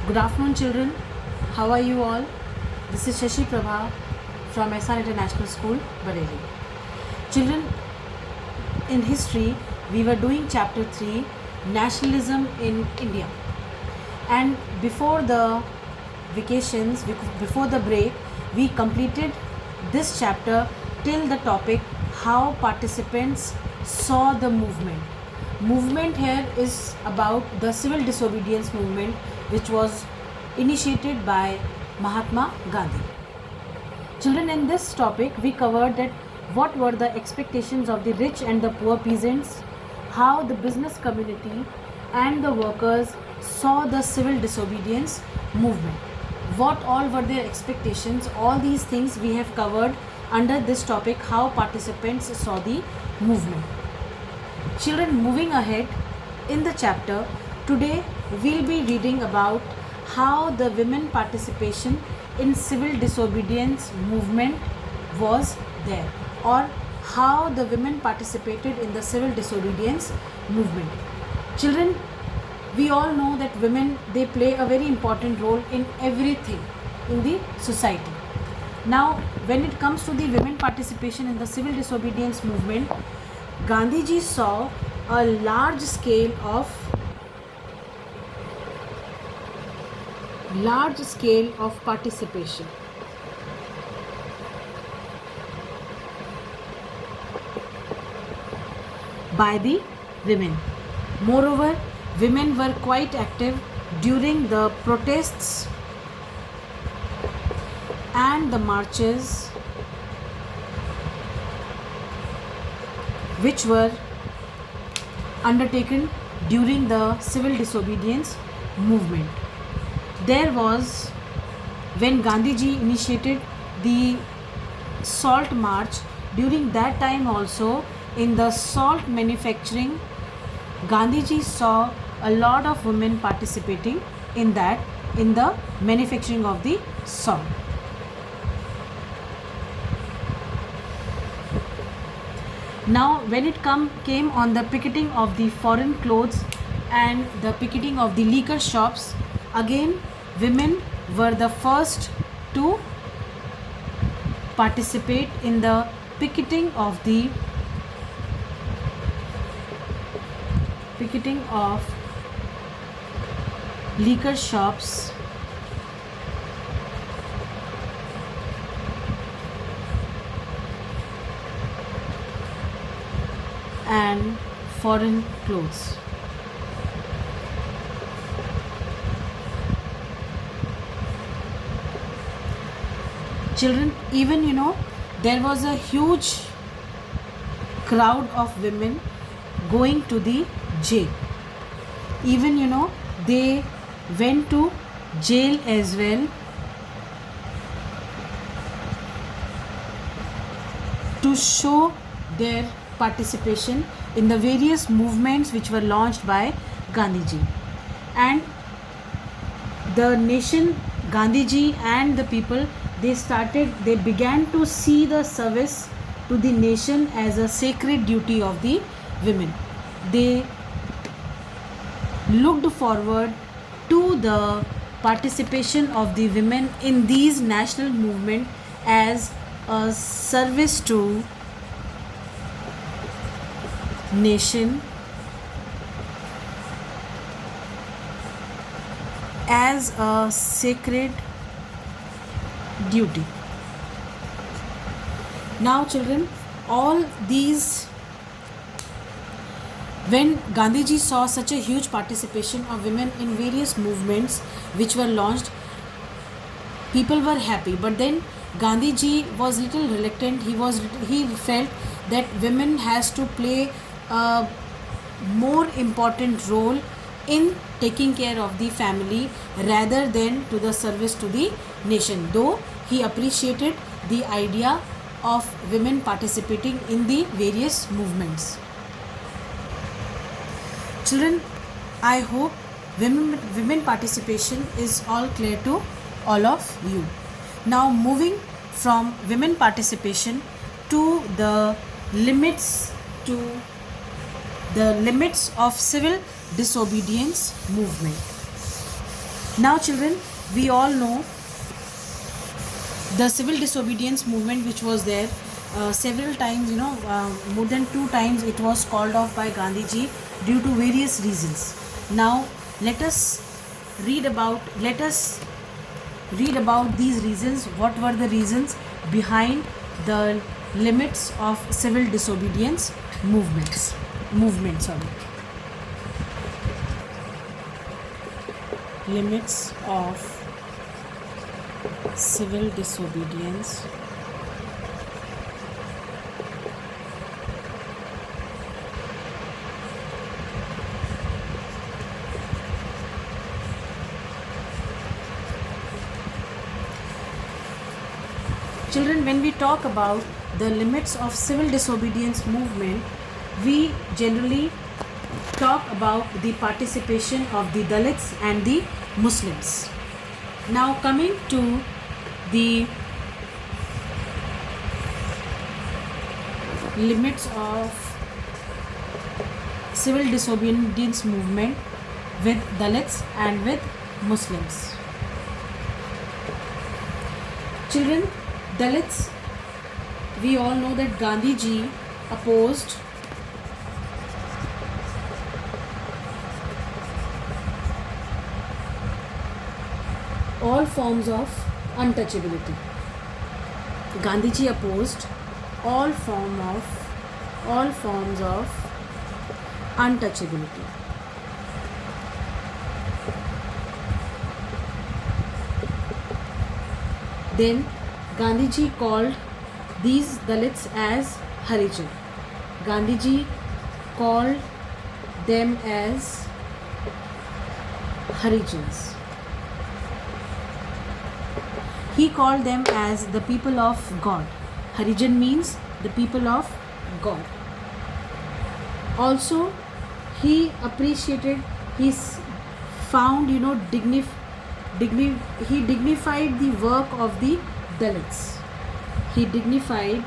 Good afternoon, children. How are you all? This is Shashi Prabha from SR International School, Bareilly. Children, in history, we were doing chapter 3, Nationalism in India. And before the vacations, before the break, we completed this chapter till the topic how participants saw the movement. Movement here is about the civil disobedience movement which was initiated by Mahatma Gandhi. Children, in this topic we covered that what were the expectations of the rich and the poor peasants, how the business community and the workers saw the civil disobedience movement, what all were their expectations. All these things we have covered under this topic how participants saw the movement. Children, moving ahead in the chapter, today we'll be reading about how the women participation in civil disobedience movement was there, or how the women participated in the civil disobedience movement. Children, we all know that women, they play a very important role in everything in the society. Now, when it comes to the women participation in the civil disobedience movement, Gandhiji saw a large scale of participation. By the women. Moreover, women were quite active during the protests and the marches which were undertaken during the civil disobedience movement. There was, when Gandhiji initiated the salt march, during that time also in the salt manufacturing, Gandhiji saw a lot of women participating in that, in the manufacturing of the salt. Now, when it came on the picketing of the foreign clothes and the picketing of the liquor shops, again women were the first to participate in the picketing of liquor shops and foreign clothes. Children, even there was a huge crowd of women going to the jail. Even they went to jail as well to show their participation in the various movements which were launched by Gandhiji. And the nation, Gandhiji and the people, they began to see the service to the nation as a sacred duty of the women. They looked forward to the participation of the women in these national movement as a service to nation, as a sacred duty. Now, children, all these, when Gandhiji saw such a huge participation of women in various movements which were launched, people were happy. But then Gandhiji was little reluctant. He felt that women has to play a more important role in taking care of the family rather than to the service to the nation, though he appreciated the idea of women participating in the various movements. Children, I hope women participation is all clear to all of you. Now, moving from women participation to the limits of civil disobedience movement. Now children, we all know the civil disobedience movement which was there several times, more than 2 times it was called off by Gandhiji due to various reasons. Now let us read about these reasons. What were the reasons behind the limits of civil disobedience movement. Limits of civil disobedience children. When we talk about the limits of civil disobedience movement, we generally talk about the participation of the Dalits and the Muslims. Now coming to the limits of civil disobedience movement with Dalits and with Muslims. Children, Dalits, we all know that Gandhiji opposed all forms of untouchability. Gandhiji opposed all forms of untouchability. Then Gandhiji called these Dalits as Harijan. Gandhiji called them as Harijans. He called them as the people of God. Harijan means the people of God. Also, he appreciated, he found, he dignified the work of the Dalits. He dignified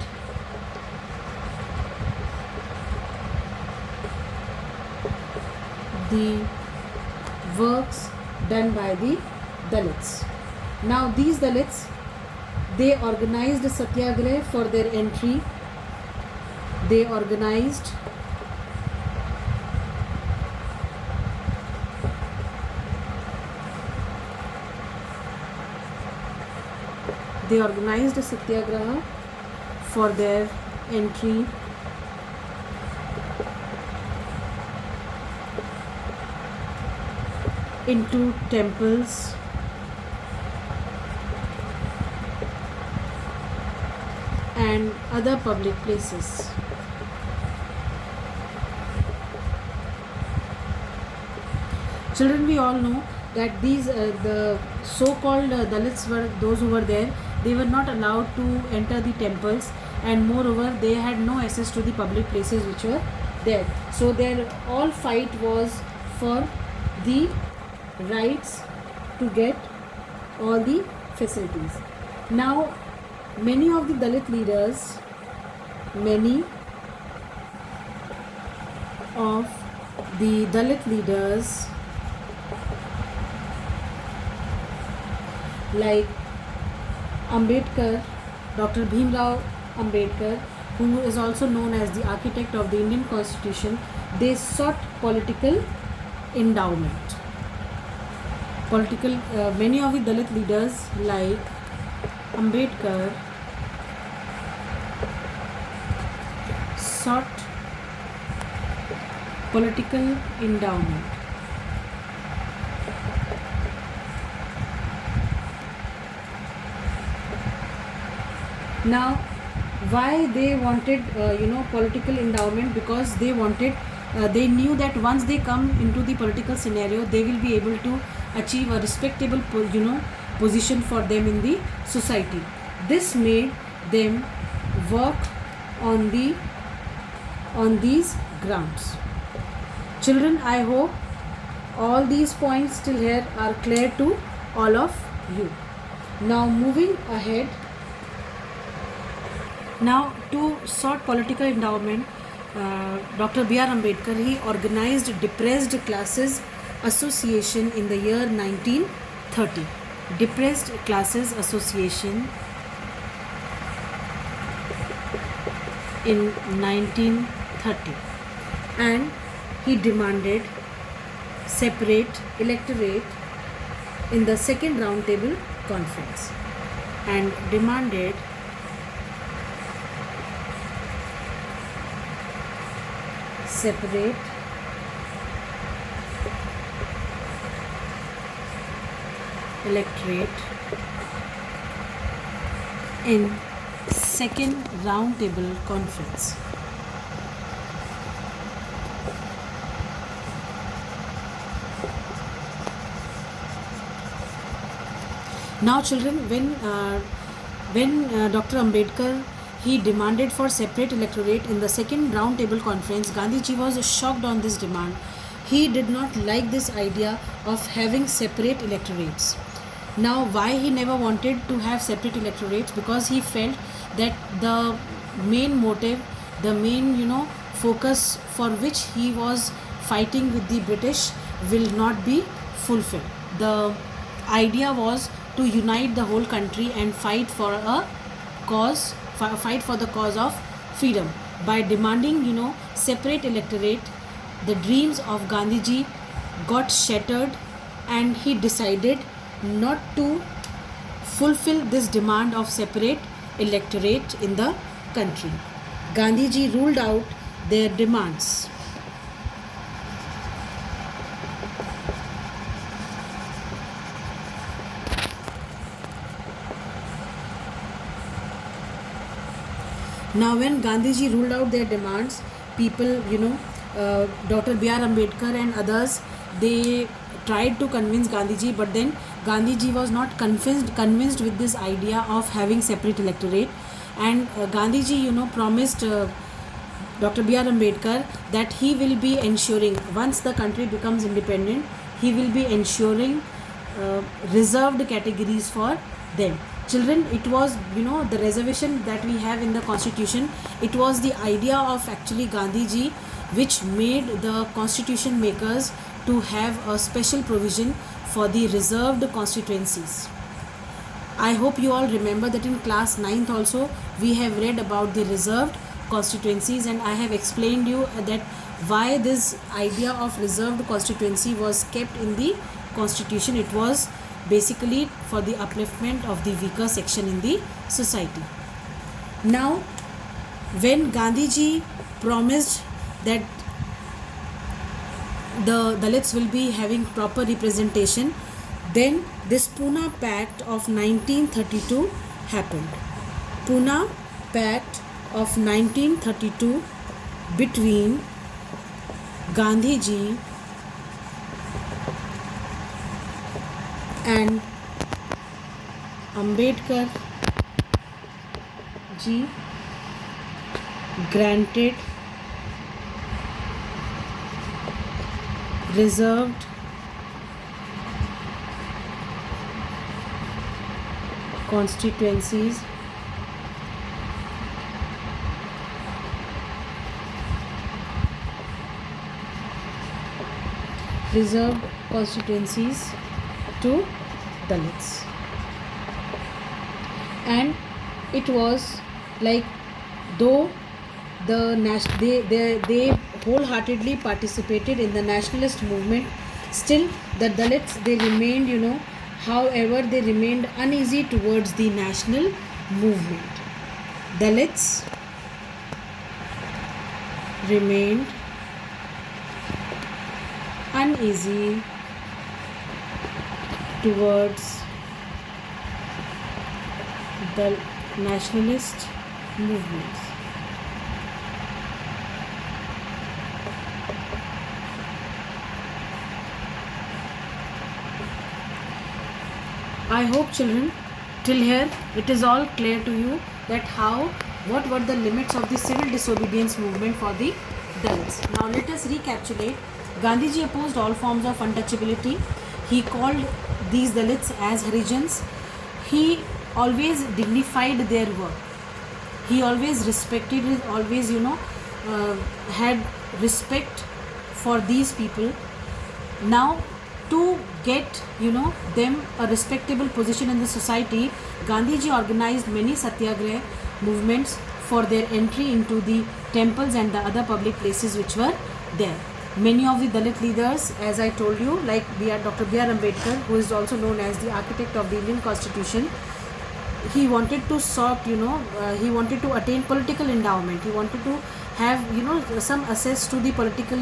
the works done by the Dalits. Now these Dalits, they organized a satyagraha for their entry. They organized a satyagraha for their entry into temples and other public places. Children, we all know that these the so-called Dalits were those who were there. They were not allowed to enter the temples, and moreover they had no access to the public places which were there. So their all fight was for the rights to get all the facilities. Now many of the Dalit leaders like Ambedkar, Dr. Bhimrao Ambedkar, who is also known as the architect of the Indian Constitution, they sought political endowment. Many of the Dalit leaders like Ambedkar sought political endowment. Now, why they wanted political endowment? Because they wanted, they knew that once they come into the political scenario, they will be able to achieve a respectable position for them in the society. This made them work on these grounds. Children, I hope all these points till here are clear to all of you. Now moving ahead. Now, to sort political endowment, Dr. B.R. Ambedkar, he organized Depressed Classes Association in the year 19 30. Depressed Classes Association in 1930, and he demanded separate electorate in the second roundtable conference, and demanded separate electorate in second roundtable conference. Now children, when Dr. Ambedkar he demanded for separate electorate in the second roundtable conference, Gandhiji was shocked on this demand. He did not like this idea of having separate electorates. Now why he never wanted to have separate electorates? Because he felt that the main motive, the main focus for which he was fighting with the British will not be fulfilled. The idea was to unite the whole country and fight for a cause, fight for the cause of freedom. By demanding separate electorate, the dreams of Gandhiji got shattered, and he decided not to fulfill this demand of separate electorate in the country. Gandhiji ruled out their demands. Now when Gandhiji ruled out their demands, people, Dr. B.R. Ambedkar and others, they tried to convince Gandhiji, but then Gandhiji was not convinced with this idea of having separate electorate. And Gandhiji, promised Dr. B.R. Ambedkar that he will be ensuring, once the country becomes independent, he will be ensuring reserved categories for them. Children, it was the reservation that we have in the constitution. It was the idea of actually Gandhiji which made the constitution makers to have a special provision for the reserved constituencies. I hope you all remember that in class 9th also we have read about the reserved constituencies, and I have explained you that why this idea of reserved constituency was kept in the constitution. It was basically for the upliftment of the weaker section in the society. Now when Gandhiji promised that the Dalits will be having proper representation, then this Pune Pact of 1932 happened. Pune Pact of 1932 between Gandhiji and Ambedkar ji granted reserved constituencies to Dalits, and it was like though they wholeheartedly participated in the nationalist movement, still the Dalits, they remained however they remained uneasy towards the national movement. Dalits remained uneasy towards the nationalist movements. I hope children, till here it is all clear to you that what were the limits of the civil disobedience movement for the Dalits. Now let us recapitulate. Gandhiji opposed all forms of untouchability. He called these Dalits as Harijans. He always dignified their work. He always respected, had respect for these people. Now to get them a respectable position in the society, Gandhiji organized many satyagrah movements for their entry into the temples and the other public places which were there. Many of the Dalit leaders, as I told you, like Dr. B.R. Ambedkar, who is also known as the architect of the Indian Constitution, he wanted to he wanted to attain political endowment. He wanted to have some access to the political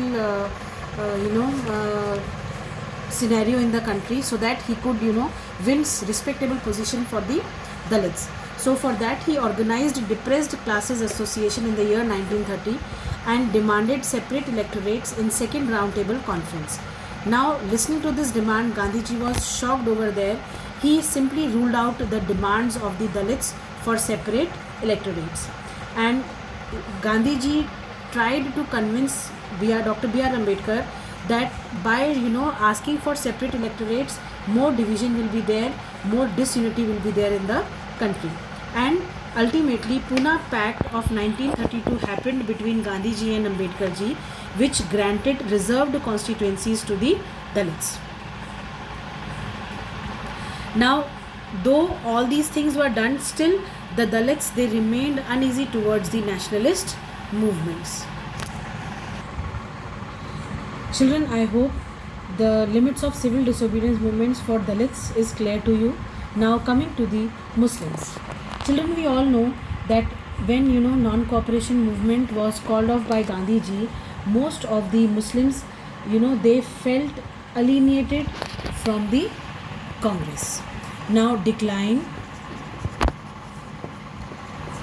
scenario in the country, so that he could win respectable position for the Dalits. So for that he organized Depressed Classes Association in the year 1930 and demanded separate electorates in second roundtable conference. Now, listening to this demand, Gandhiji was shocked over there. He simply ruled out the demands of the Dalits for separate electorates, and Gandhiji tried to convince Dr. B.R. Ambedkar that by asking for separate electorates, more division will be there, more disunity will be there in the country. And ultimately, Pune Pact of 1932 happened between Gandhiji and Ambedkar ji, which granted reserved constituencies to the Dalits. Now, though all these things were done, still the Dalits, they remained uneasy towards the nationalist movements. Children, I hope the limits of civil disobedience movements for Dalits is clear to you. Now coming to the Muslims. Children, we all know that when non-cooperation movement was called off by Gandhiji, most of the Muslims they felt alienated from the Congress. Now, decline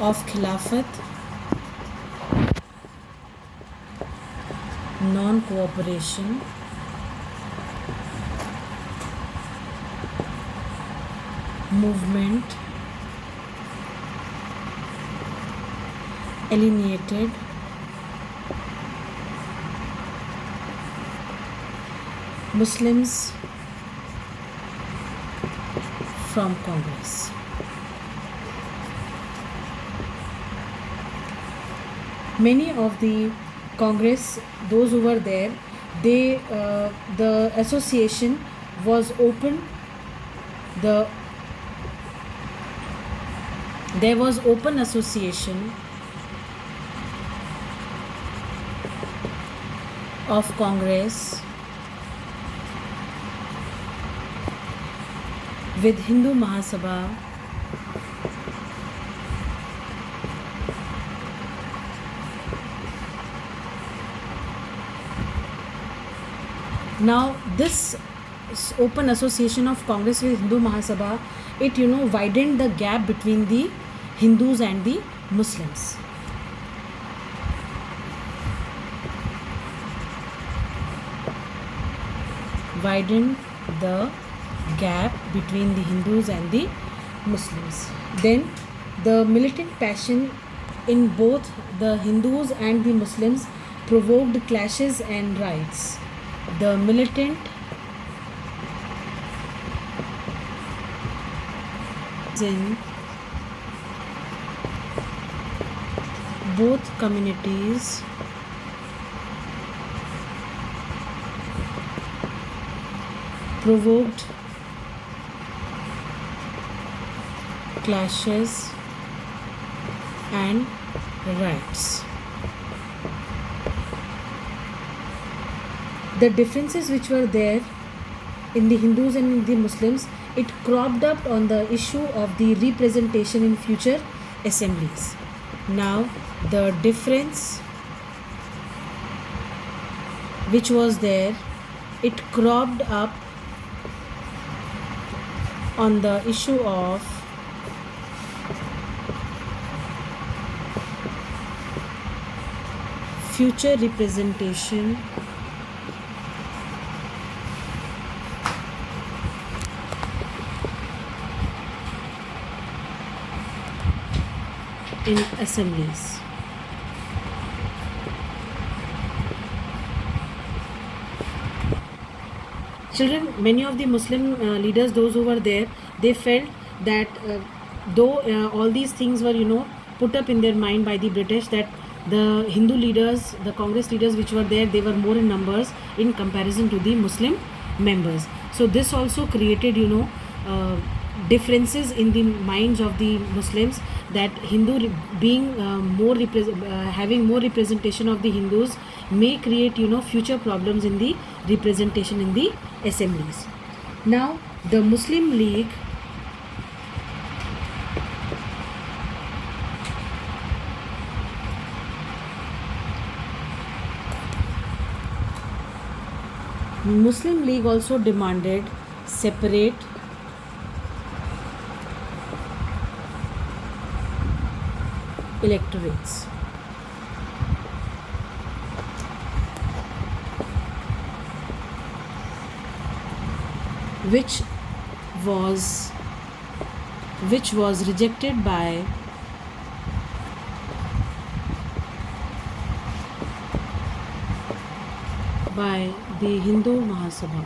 of Khilafat, non-cooperation, movement, alienated, Muslims from Congress. Many of the Congress, those who were there, they the association was open. There was open association of Congress with Hindu Mahasabha, now this open association of Congress with Hindu Mahasabha, it widened the gap between the Hindus and the Muslims. Widened the gap between the Hindus and the Muslims. Then the militant passion in both the Hindus and the Muslims provoked clashes and riots. The militant in both communities provoked clashes and riots. The differences which were there in the Hindus and in the Muslims, it cropped up on the issue of the representation in future assemblies. Now, the difference which was there, it cropped up on the issue of future representation in assemblies. Children, many of the Muslim leaders, those who were there, they felt that though all these things were put up in their mind by the British, that the Hindu leaders, the Congress leaders which were there, they were more in numbers in comparison to the Muslim members. So this also created, differences in the minds of the Muslims, that being having more representation of the Hindus may create, future problems in the representation in the assemblies. Now the Muslim League also demanded separate electorates. Which was rejected by the Hindu Mahasabha.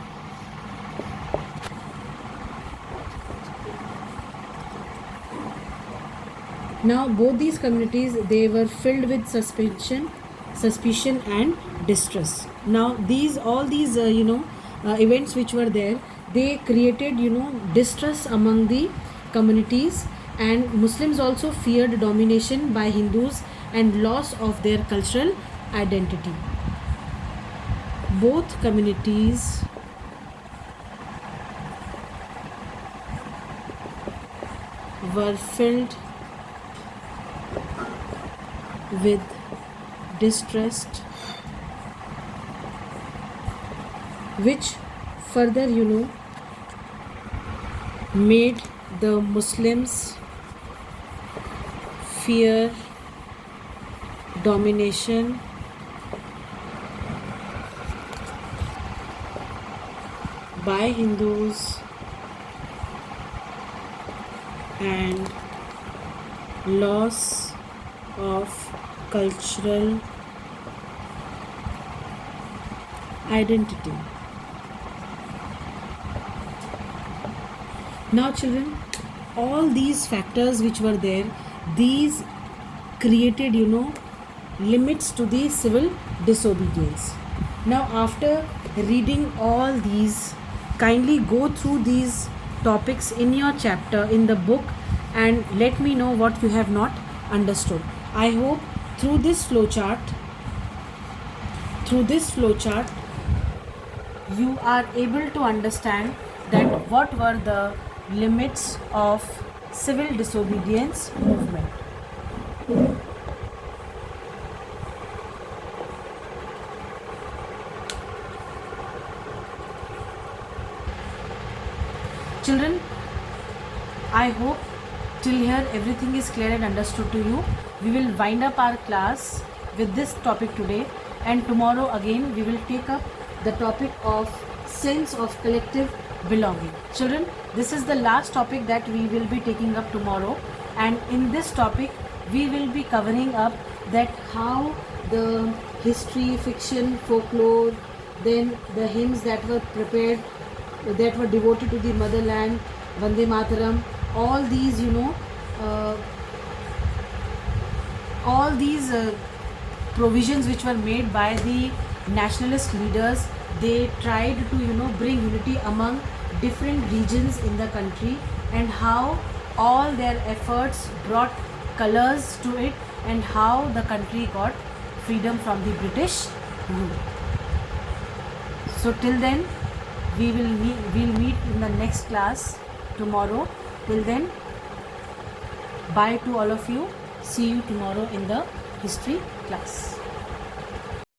Now both these communities, they were filled with suspicion and distrust. Now all these events which were there, they created distrust among the communities, and Muslims also feared domination by Hindus and loss of their cultural identity. Both communities were filled with distrust, which further made the Muslims fear domination by Hindus and loss of cultural identity. Now children, all these factors which were there, these created limits to the civil disobedience. Now after reading all these, kindly go through these topics in your chapter in the book and let me know what you have not understood. I hope through this flowchart you are able to understand that what were the limits of civil disobedience movement. Children, I hope till here everything is clear and understood to you. We will wind up our class with this topic today, and tomorrow again we will take up the topic of sense of collective belonging. Children, this is the last topic that we will be taking up tomorrow, and in this topic we will be covering up that how the history, fiction, folklore, then the hymns that were prepared, that were devoted to the motherland, Vande Mataram, all these provisions which were made by the nationalist leaders. They tried to bring unity among different regions in the country, and how all their efforts brought colors to it, and how the country got freedom from the British rule. So till then, we'll meet in the next class tomorrow. Till then, bye to all of you. See you tomorrow in the history class.